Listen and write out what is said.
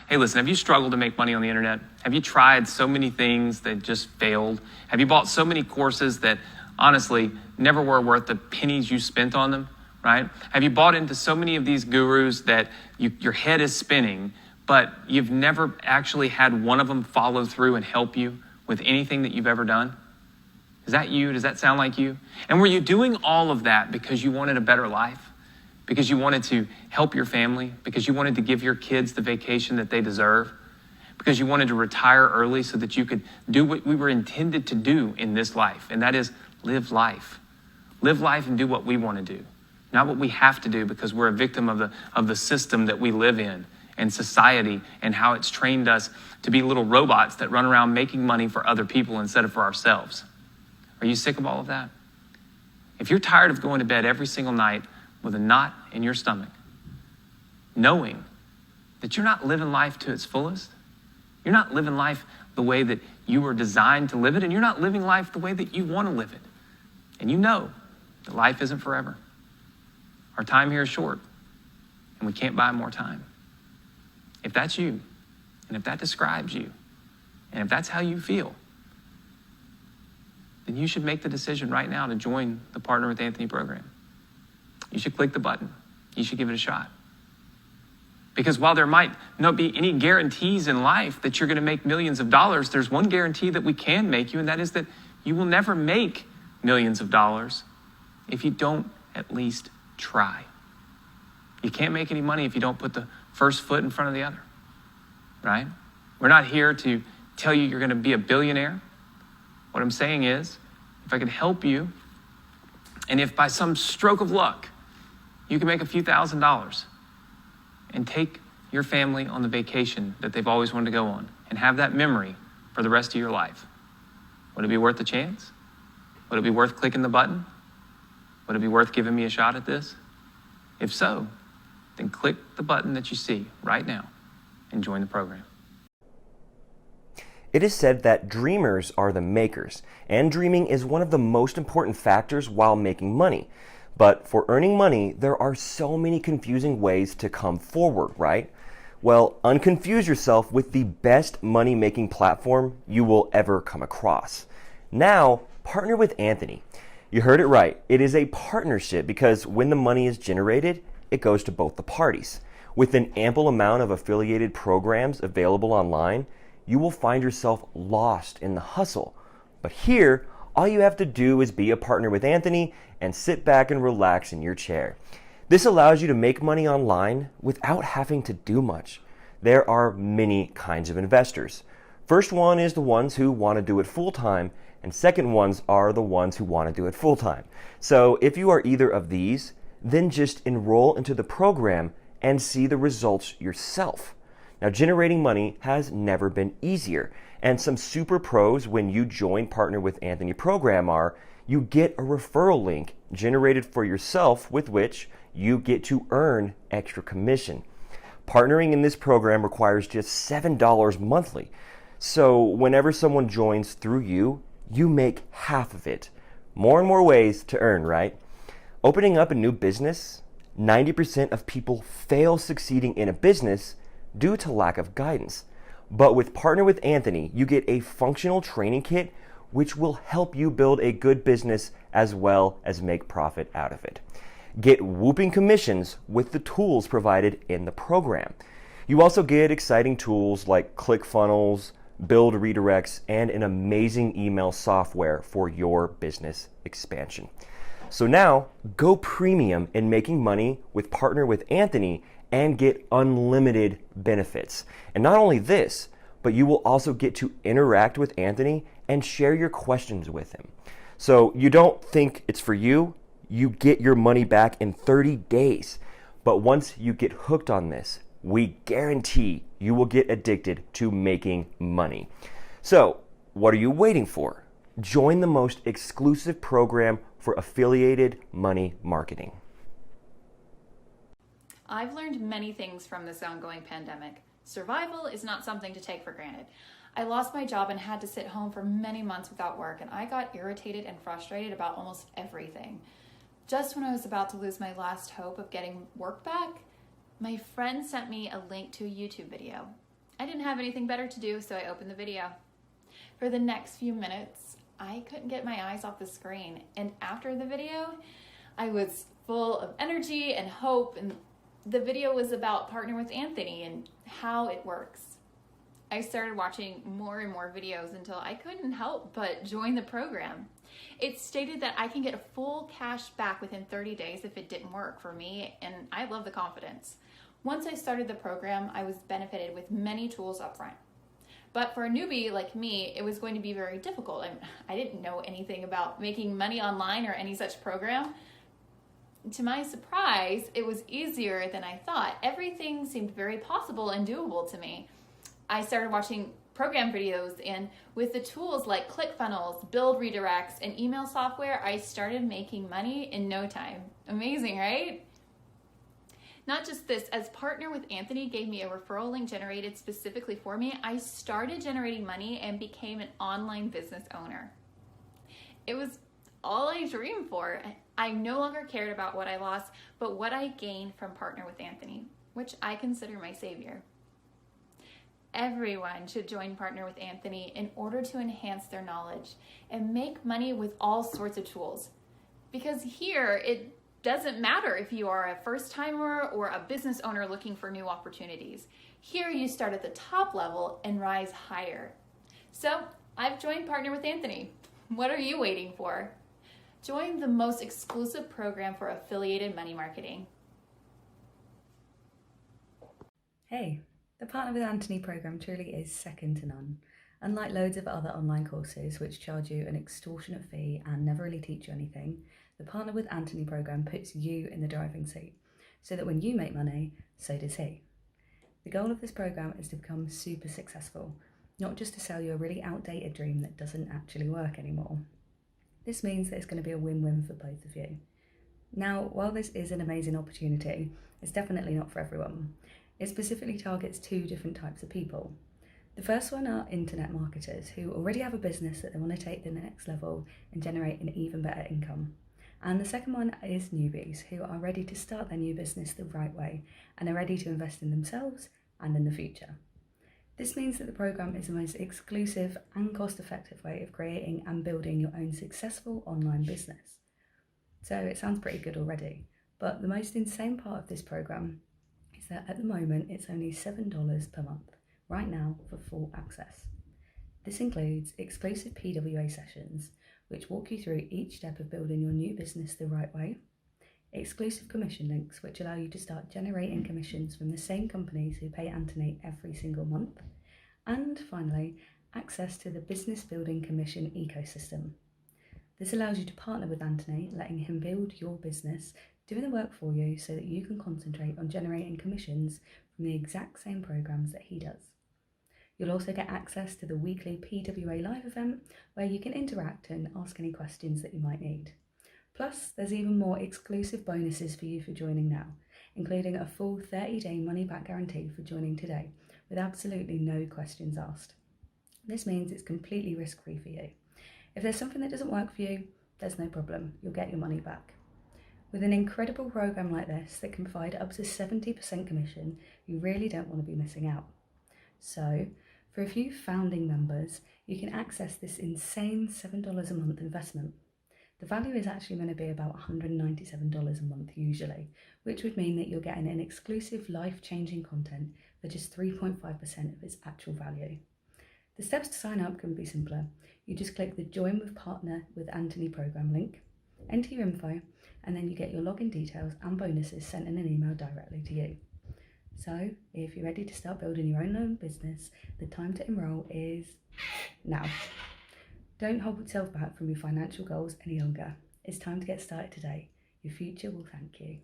Hey, listen, have you struggled to make money on the internet? Have you tried so many things that just failed? Have you bought so many courses that honestly never were worth the pennies you spent on them, right? Have you bought into so many of these gurus that your head is spinning, but you've never actually had one of them follow through and help you with anything that you've ever done? Is that you? Does that sound like you? And were you doing all of that because you wanted a better life? Because you wanted to help your family? Because you wanted to give your kids the vacation that they deserve? Because you wanted to retire early so that you could do what we were intended to do in this life, and that is live life. Live life and do what we want to do, not what we have to do because we're a victim of the system that we live in and society and how it's trained us to be little robots that run around making money for other people instead of for ourselves. Are you sick of all of that? If you're tired of going to bed every single night with a knot in your stomach, knowing that you're not living life to its fullest, you're not living life the way that you were designed to live it, and you're not living life the way that you want to live it, and you know that life isn't forever. Our time here is short, and we can't buy more time. If that's you, and if that describes you, and if that's how you feel, then you should make the decision right now to join the Partner with Anthony program. You should click the button. You should give it a shot. Because while there might not be any guarantees in life that you're going to make millions of dollars, there's one guarantee that we can make you, and that is that you will never make millions of dollars if you don't at least try. You can't make any money if you don't put the first foot in front of the other, right? We're not here to tell you you're going to be a billionaire. What I'm saying is, if I can help you, and if by some stroke of luck, you can make a few $1,000s and take your family on the vacation that they've always wanted to go on and have that memory for the rest of your life, would it be worth the chance? Would it be worth clicking the button? Would it be worth giving me a shot at this? If so, then click the button that you see right now and join the program. It is said that dreamers are the makers, and dreaming is one of the most important factors while making money. But for earning money, there are so many confusing ways to come forward, right? Well, unconfuse yourself with the best money-making platform you will ever come across. Now, partner with Anthony. You heard it right. It is a partnership because when the money is generated, it goes to both the parties. With an ample amount of affiliated programs available online, you will find yourself lost in the hustle. But here, all you have to do is be a partner with Anthony and sit back and relax in your chair. This allows you to make money online without having to do much. There are many kinds of investors. First one is the ones who want to do it full-time, and second ones are the ones who want to do it full-time. So if you are either of these, then just enroll into the program and see the results yourself. Now, generating money has never been easier, and some super pros when you join Partner with Anthony program are you get a referral link generated for yourself with which you get to earn extra commission. Partnering in this program requires just $7 monthly. So whenever someone joins through you, you make half of it. More and more ways to earn, right? Opening up a new business, 90% of people fail succeeding in a business due to lack of guidance. But with Partner with Anthony, you get a functional training kit which will help you build a good business as well as make profit out of it. Get whooping commissions with the tools provided in the program. You also get exciting tools like ClickFunnels, build redirects, and an amazing email software for your business expansion. So now, go premium in making money with Partner with Anthony and get unlimited benefits. And not only this, but you will also get to interact with Anthony and share your questions with him. So you don't think it's for you, you get your money back in 30 days. But once you get hooked on this, we guarantee you will get addicted to making money. So what are you waiting for? Join the most exclusive program for affiliated money marketing. I've learned many things from this ongoing pandemic. Survival is not something to take for granted. I lost my job and had to sit home for many months without work, and I got irritated and frustrated about almost everything. Just when I was about to lose my last hope of getting work back, my friend sent me a link to a YouTube video. I didn't have anything better to do, so I opened the video. For the next few minutes, I couldn't get my eyes off the screen. And after the video, I was full of energy and hope. And the video was about Partner with Anthony and how it works. I started watching more and more videos until I couldn't help but join the program. It stated that I can get a full cash back within 30 days if it didn't work for me, and I love the confidence. Once I started the program, I was benefited with many tools up front. But for a newbie like me, it was going to be very difficult. I didn't know anything about making money online or any such program. To my surprise, it was easier than I thought. Everything seemed very possible and doable to me. I started watching program videos, and with the tools like ClickFunnels, Build Redirects, and email software, I started making money in no time. Amazing, right? Not just this, as Partner with Anthony gave me a referral link generated specifically for me, I started generating money and became an online business owner. It was all I dreamed for. I no longer cared about what I lost, but what I gained from Partner with Anthony, which I consider my savior. Everyone should join Partner with Anthony in order to enhance their knowledge and make money with all sorts of tools. Because here, it doesn't matter if you are a first timer or a business owner looking for new opportunities. Here, you start at the top level and rise higher. So, I've joined Partner with Anthony. What are you waiting for? Join the most exclusive program for affiliated money marketing. Hey, the Partner with Anthony program truly is second to none. Unlike loads of other online courses which charge you an extortionate fee and never really teach you anything, the Partner with Anthony program puts you in the driving seat, so that when you make money, so does he. The goal of this program is to become super successful, not just to sell you a really outdated dream that doesn't actually work anymore. This means that it's going to be a win-win for both of you. Now, while this is an amazing opportunity, it's definitely not for everyone. It specifically targets two different types of people. The first one are internet marketers who already have a business that they want to take to the next level and generate an even better income. And the second one is newbies who are ready to start their new business the right way and are ready to invest in themselves and in the future. This means that the program is the most exclusive and cost-effective way of creating and building your own successful online business. So it sounds pretty good already, but the most insane part of this program is that at the moment it's only $7 per month, right now, for full access. This includes exclusive PWA sessions, which walk you through each step of building your new business the right way, exclusive commission links, which allow you to start generating commissions from the same companies who pay Anthony every single month, and finally, access to the business building commission ecosystem. This allows you to partner with Anthony, letting him build your business, doing the work for you so that you can concentrate on generating commissions from the exact same programs that he does. You'll also get access to the weekly PWA live event where you can interact and ask any questions that you might need. Plus, there's even more exclusive bonuses for you for joining now, including a full 30-day money-back guarantee for joining today, with absolutely no questions asked. This means it's completely risk-free for you. If there's something that doesn't work for you, there's no problem, you'll get your money back. With an incredible program like this that can provide up to 70% commission, you really don't want to be missing out. So, for a few founding members, you can access this insane $7 a month investment. The value is actually going to be about $197 a month usually, which would mean that you're getting an exclusive life-changing content for just 3.5% of its actual value. The steps to sign up can be simpler. You just click the Join with Partner with Anthony program link, enter your info, and then you get your login details and bonuses sent in an email directly to you. So, if you're ready to start building your own business, the time to enroll is now. Don't hold yourself back from your financial goals any longer. It's time to get started today. Your future will thank you.